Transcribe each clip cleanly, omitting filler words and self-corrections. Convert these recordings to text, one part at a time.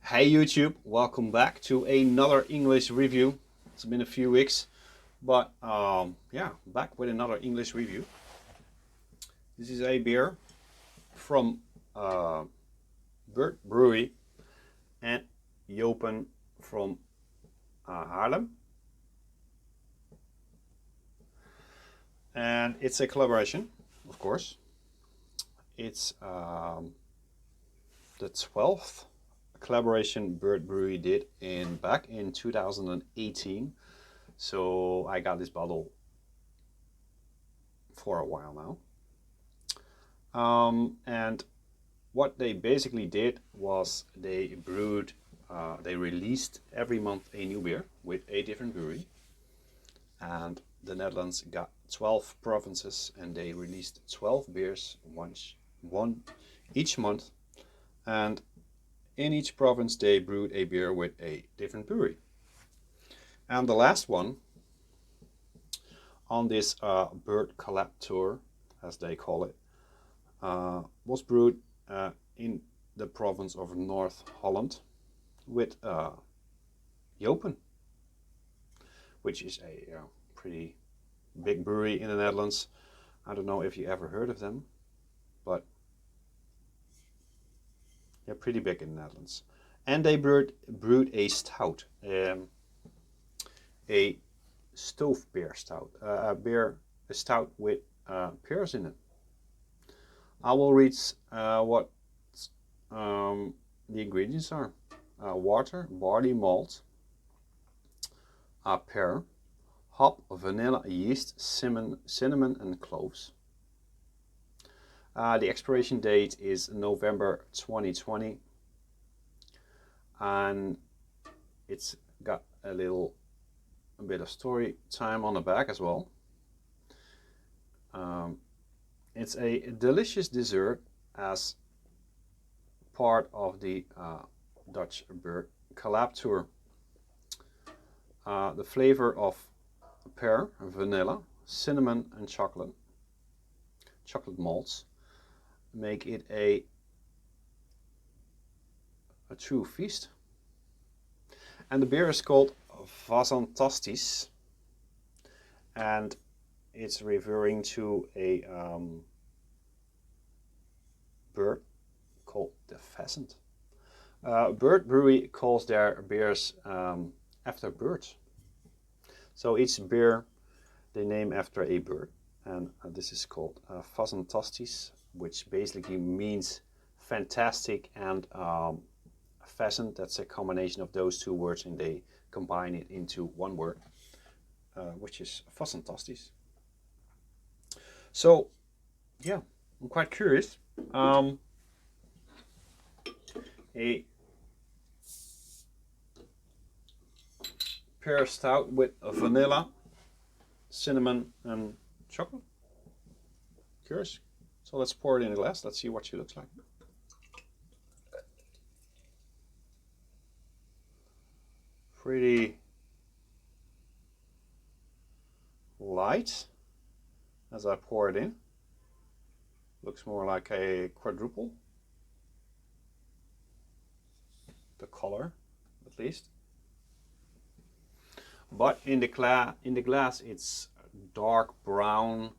Hey YouTube, welcome back to another English review. It's been a few weeks, but yeah, back with another English review. This is a beer from Brewery and Jopen from Haarlem. And it's a collaboration, of course. It's the 12th collaboration Brewery did back in 2018. So I got this bottle for a while now. And what they basically did was they released every month a new beer with a different brewery. And the Netherlands got 12 provinces and they released 12 beers one each month. And in each province they brewed a beer with a different brewery. And the last one on this bird collab tour, as they call it, was brewed in the province of North Holland with Jopen, which is a pretty big brewery in the Netherlands. I don't know if you ever heard of them, but they're pretty big in the Netherlands. And they brewed a stout, a stove beer stout, a stout with pears in it. I will read what the ingredients are: water, barley malt, pear, hop, vanilla, yeast, cinnamon, and cloves. The expiration date is November 2020, and it's got a bit of story time on the back as well. It's a delicious dessert as part of the Dutchbeergeek collab tour. The flavor of pear, vanilla, cinnamon, and chocolate malts make it a true feast. And the beer is called Fazantastisch, and it's referring to a bird called the pheasant. Bird Brewery calls their beers after birds. So each beer they name after a bird, and this is called Fazantastisch, which basically means fantastic, and pheasant, that's a combination of those two words, and they combine it into one word, which is Fazantastisch. So yeah, I'm quite curious. A pear stout with vanilla, cinnamon, and chocolate. Curious. So let's pour it in a glass. Let's see what she looks like. Pretty light as I pour it in. Looks more like a quadruple. The color, at least. But in the glass it's dark brown,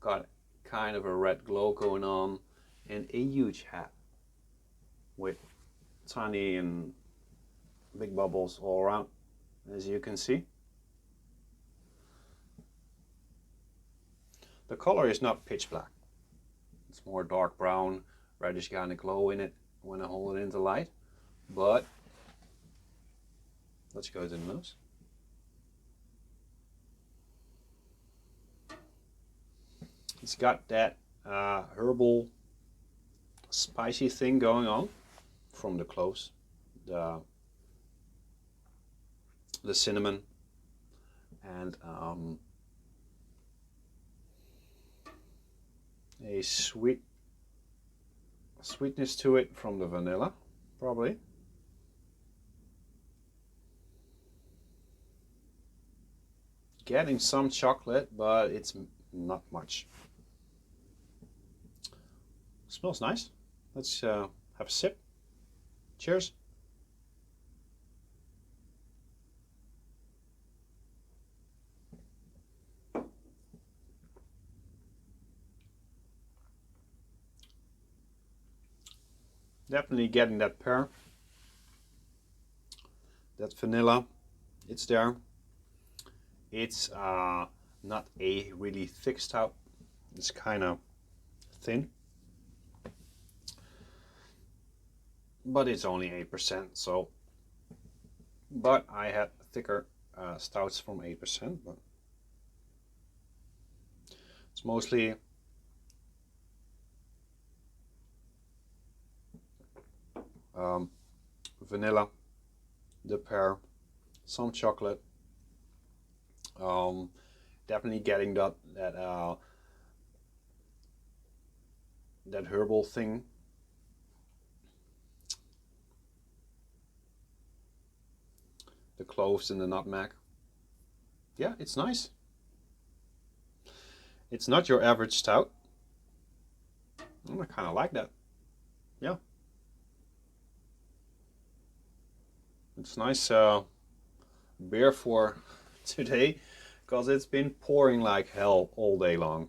got kind of a red glow going on, and a huge hat with tiny and big bubbles all around, as you can see. The color is not pitch black. It's more dark brown, reddish kind of glow in it when I hold it in the light. But let's go to the nose. It's got that herbal, spicy thing going on from the cloves, the cinnamon, and a sweetness to it from the vanilla, probably. Getting some chocolate, but it's not much. Smells nice. Let's have a sip. Cheers. Definitely getting that pear, that vanilla, it's there. It's not a really thick stout, it's kind of thin, but it's only 8%, so, but I had thicker stouts from 8%, but it's mostly vanilla, the pear, some chocolate, definitely getting that herbal thing. The cloves and the nutmeg. Yeah, it's nice. It's not your average stout. I kind of like that. Yeah. It's nice beer for today, because it's been pouring like hell all day long.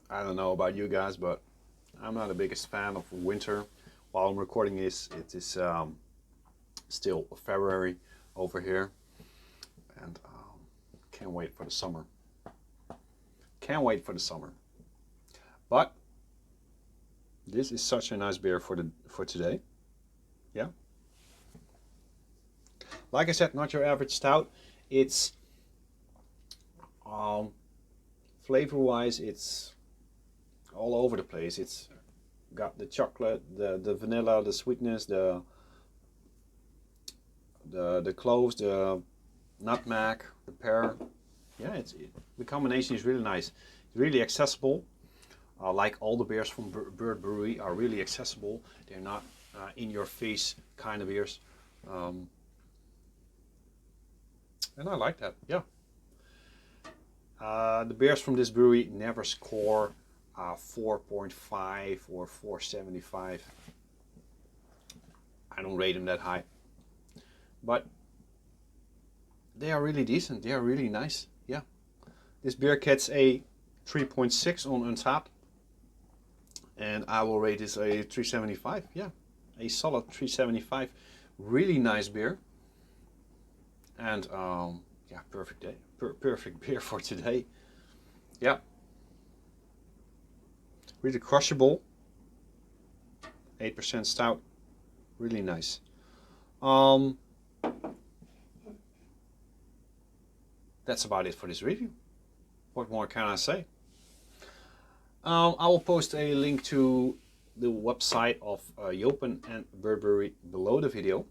I don't know about you guys, but I'm not the biggest fan of winter. While I'm recording this, it is still February over here, and can't wait for the summer. Can't wait for the summer. But this is such a nice beer for today. Yeah. Like I said, not your average stout. It's flavor-wise, it's all over the place. It's got the chocolate, the vanilla, the sweetness, the cloves, the nutmeg, the pear. Yeah, the combination is really nice. It's really accessible. Like all the beers from Bird Brewery are really accessible. They're not in your face kind of beers. And I like that, yeah. The beers from this brewery never score 4.5 or 4.75. I don't rate them that high. But they are really decent, they are really nice, yeah. This beer gets a 3.6 on Untappd. And I will rate this a 3.75, yeah. A solid 3.75. Really nice beer. And yeah, perfect day. Perfect beer for today. Yeah. Really crushable. 8% stout. Really nice. That's about it for this review. What more can I say? I will post a link to the website of Jopen and Brewery below the video,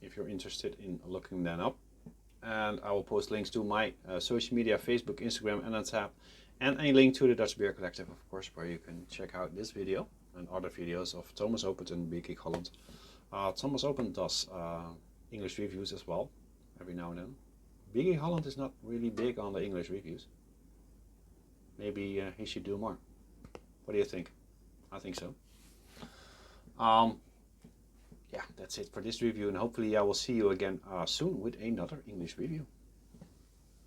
if you're interested in looking that up. And I will post links to my social media, Facebook, Instagram, and Untappd, and a link to the Dutch Beer Collective, of course, where you can check out this video and other videos of Thomas Opent and Brewery Holland. Thomas Opent does English reviews as well, every now and then. Brewery Holland is not really big on the English reviews. Maybe he should do more. What do you think? I think so. Yeah, that's it for this review, and hopefully I will see you again soon with another English review.